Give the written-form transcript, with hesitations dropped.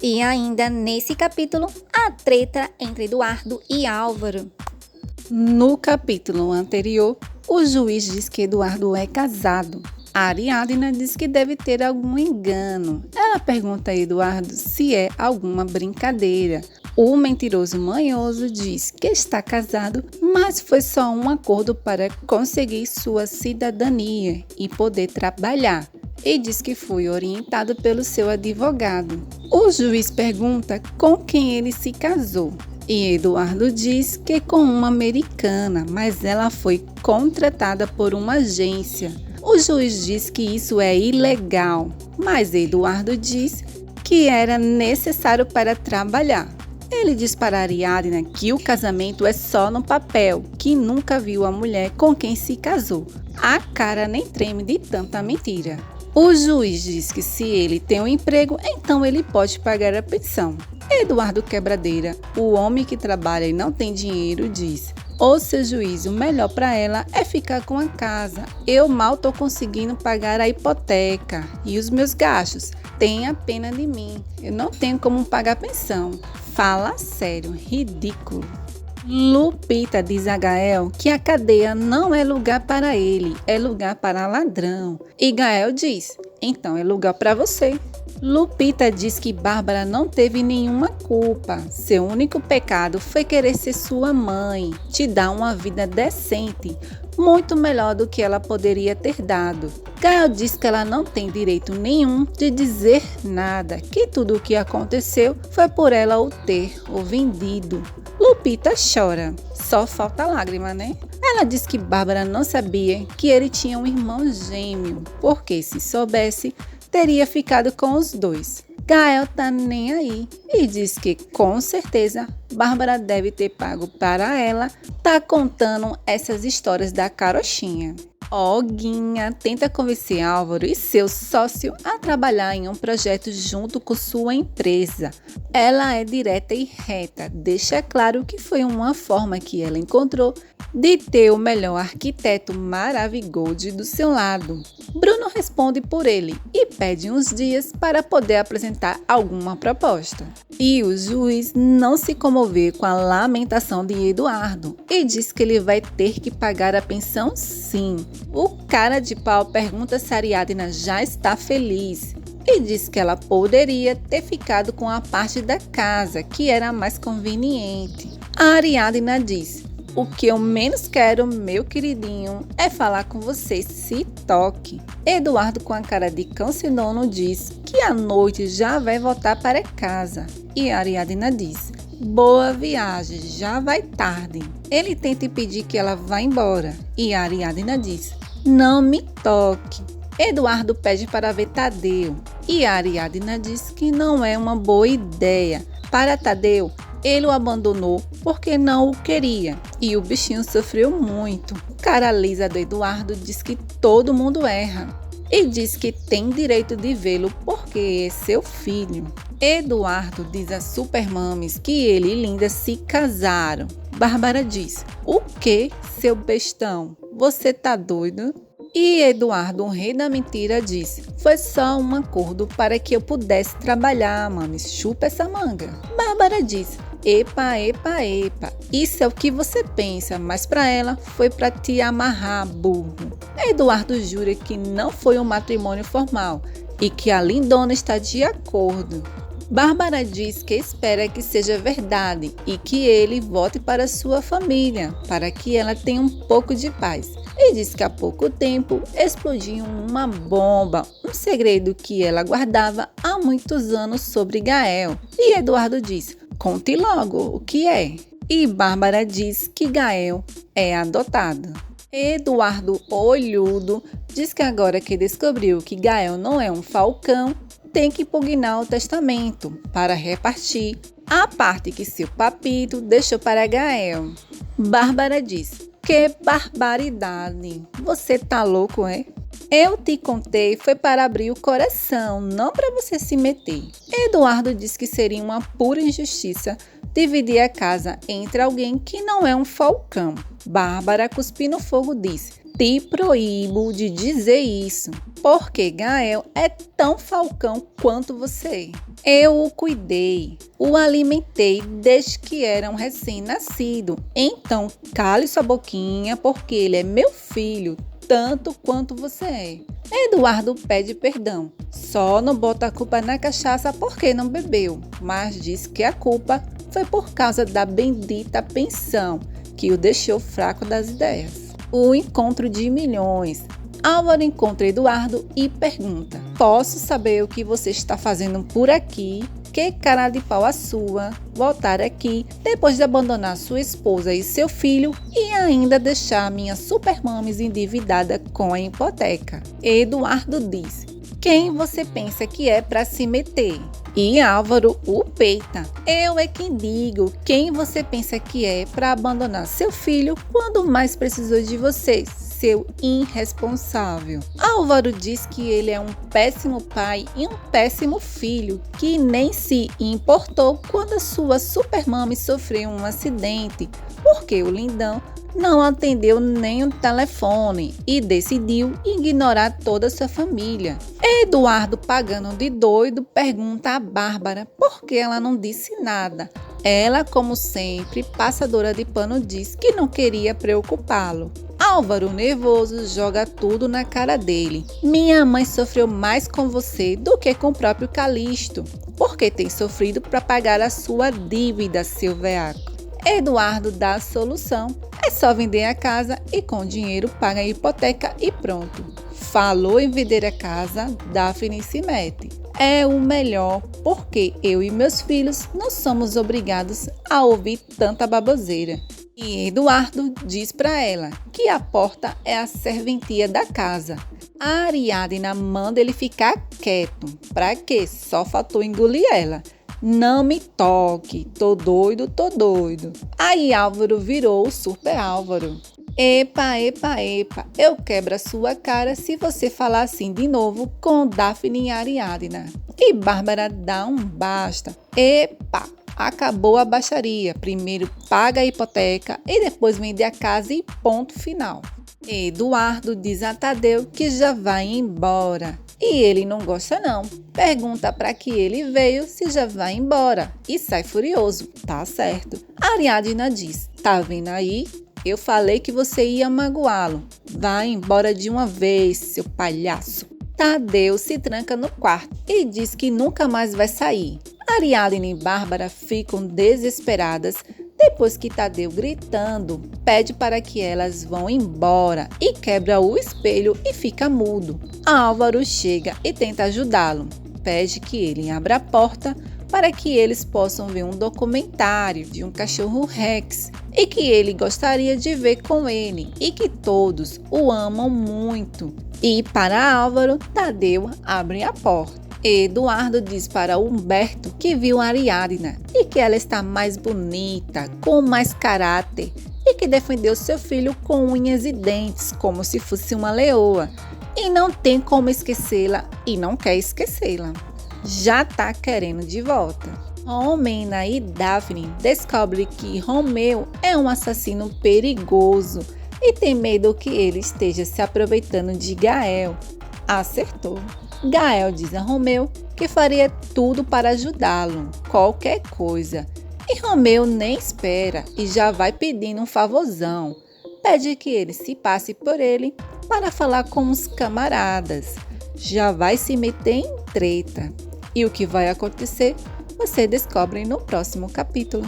E ainda nesse capítulo, a treta entre Eduardo e Álvaro. No capítulo anterior, o juiz diz que Eduardo é casado. A Ariadna diz que deve ter algum engano. Ela pergunta a Eduardo se é alguma brincadeira. O mentiroso manhoso diz que está casado, mas foi só um acordo para conseguir sua cidadania e poder trabalhar. E diz que foi orientado pelo seu advogado. O juiz pergunta com quem ele se casou. E Eduardo diz que com uma americana, mas ela foi contratada por uma agência. O juiz diz que isso é ilegal, mas Eduardo diz que era necessário para trabalhar. Ele diz para Ariadna que o casamento é só no papel, que nunca viu a mulher com quem se casou. A cara nem treme de tanta mentira. O juiz diz que se ele tem um emprego, então ele pode pagar a pensão. Eduardo Quebradeira, o homem que trabalha e não tem dinheiro, diz: "O seu juízo, o melhor para ela é ficar com a casa. Eu mal estou conseguindo pagar a hipoteca e os meus gastos. Tenha pena de mim. Eu não tenho como pagar a pensão." Fala sério, ridículo. Lupita diz a Gael que a cadeia não é lugar para ele, é lugar para ladrão. E Gael diz: "Então é lugar para você." Lupita diz que Bárbara não teve nenhuma culpa. Seu único pecado foi querer ser sua mãe, te dar uma vida decente, muito melhor do que ela poderia ter dado. Gael diz que ela não tem direito nenhum de dizer nada, que tudo o que aconteceu foi por ela o ter ou vendido. Lupita chora, só falta lágrima, né? Ela diz que Bárbara não sabia que ele tinha um irmão gêmeo, porque se soubesse, teria ficado com os dois. Gael tá nem aí e diz que com certeza Bárbara deve ter pago para ela tá contando essas histórias da carochinha. Olguinha tenta convencer Álvaro e seu sócio a trabalhar em um projeto junto com sua empresa. Ela é direta e reta, deixa claro que foi uma forma que ela encontrou de ter o melhor arquiteto Maravigold do seu lado. Bruno responde por ele e pede uns dias para poder apresentar alguma proposta. E o juiz não se comoveu com a lamentação de Eduardo e diz que ele vai ter que pagar a pensão sim. O cara de pau pergunta se Ariadna já está feliz e diz que ela poderia ter ficado com a parte da casa, que era mais conveniente. A Ariadna diz: "O que eu menos quero, meu queridinho, é falar com você, se toque." Eduardo, com a cara de cão sem dono, diz que à noite já vai voltar para casa. E a Ariadna diz: "Boa viagem, já vai tarde." Ele tenta impedir que ela vá embora. E a Ariadna diz: "Não me toque." Eduardo pede para ver Tadeu. E a Ariadna diz que não é uma boa ideia. Para Tadeu, ele o abandonou porque não o queria e o bichinho sofreu muito. Cara lisa do Eduardo diz que todo mundo erra e diz que tem direito de vê-lo porque é seu filho. Eduardo diz a Supermames que ele e Linda se casaram. Bárbara diz: "O que, seu bestão? Você tá doido?" E Eduardo, o rei da mentira, diz: "Foi só um acordo para que eu pudesse trabalhar, mames, chupa essa manga." Bárbara diz: "Epa, epa, epa, isso é o que você pensa, mas para ela foi para te amarrar, burro." Eduardo jura que não foi um matrimônio formal e que a lindona está de acordo. Bárbara diz que espera que seja verdade e que ele volte para sua família, para que ela tenha um pouco de paz. E diz que há pouco tempo explodiu uma bomba, um segredo que ela guardava há muitos anos sobre Gael. E Eduardo diz: "Conte logo, o que é?" E Bárbara diz que Gael é adotado. Eduardo, olhudo, diz que agora que descobriu que Gael não é um falcão, tem que impugnar o testamento para repartir a parte que seu papito deixou para Gael. Bárbara diz: "Que barbaridade! Você tá louco, é? Eu te contei foi para abrir o coração, não para você se meter." Eduardo diz que seria uma pura injustiça dividir a casa entre alguém que não é um falcão. Bárbara, cuspindo fogo, diz: "Te proíbo de dizer isso." porque Gael é tão falcão quanto você. Eu o cuidei, o alimentei desde que era um recém-nascido. Então, cale sua boquinha, porque ele é meu filho, tanto quanto você é. Eduardo pede perdão. Só não bota a culpa na cachaça porque não bebeu, mas diz que a culpa foi por causa da bendita pensão, que o deixou fraco das ideias. O encontro de milhões. Álvaro encontra Eduardo e pergunta: posso saber o que você está fazendo por aqui? Que cara de pau a sua voltar aqui depois de abandonar sua esposa e seu filho e ainda deixar minha supermames endividada com a hipoteca. Eduardo diz: quem você pensa que é para se meter? E Álvaro o peita: eu é quem digo, quem você pensa que é para abandonar seu filho quando mais precisou de vocês, seu irresponsável. Álvaro diz que ele é um péssimo pai e um péssimo filho, que nem se importou quando a sua supermami sofreu um acidente, porque o lindão não atendeu nem o telefone e decidiu ignorar toda a sua família. Eduardo, pagando de doido, pergunta a Bárbara por que ela não disse nada. Ela, como sempre, passadora de pano, diz que não queria preocupá-lo. Álvaro, nervoso, joga tudo na cara dele. Minha mãe sofreu mais com você do que com o próprio Calixto, porque tem sofrido para pagar a sua dívida, seu veaco. Eduardo dá a solução. É só vender a casa e com o dinheiro paga a hipoteca e pronto. Falou em vender a casa, Daphne se mete. É o melhor, porque eu e meus filhos não somos obrigados a ouvir tanta baboseira. E Eduardo diz para ela que a porta é a serventia da casa. A Ariadna manda ele ficar quieto. Pra quê? Só faltou engolir ela. Não me toque, tô doido, tô doido. Aí Álvaro virou o Super Álvaro. Epa, epa, epa, eu quebro a sua cara se você falar assim de novo com Daphne e Ariadna. E Bárbara dá um basta. Epa, acabou a baixaria. Primeiro paga a hipoteca e depois vende a casa e ponto final. Eduardo diz a Tadeu que já vai embora. E ele não gosta não. Pergunta para que ele veio se já vai embora. E sai furioso. Tá certo. Ariadna diz: tá vendo aí? Eu falei que você ia magoá-lo. Vai embora de uma vez, seu palhaço. Tadeu se tranca no quarto e diz que nunca mais vai sair. Ariadna e Bárbara ficam desesperadas depois que Tadeu, gritando, pede para que elas vão embora e quebra o espelho e fica mudo. Álvaro chega e tenta ajudá-lo. Pede que ele abra a porta para que eles possam ver um documentário de um cachorro Rex e que ele gostaria de ver com ele e que todos o amam muito. E para Álvaro, Tadeu abre a porta. Eduardo diz para Humberto que viu Ariadna e que ela está mais bonita, com mais caráter e que defendeu seu filho com unhas e dentes, como se fosse uma leoa. E não tem como esquecê-la e não quer esquecê-la. Já tá querendo de volta. Romena e Daphne descobrem que Romeu é um assassino perigoso e tem medo que ele esteja se aproveitando de Gael. Acertou. Gael diz a Romeu que faria tudo para ajudá-lo, qualquer coisa. E Romeu nem espera e já vai pedindo um favorzão. Pede que ele se passe por ele para falar com os camaradas. Já vai se meter em treta. E o que vai acontecer, você descobre no próximo capítulo.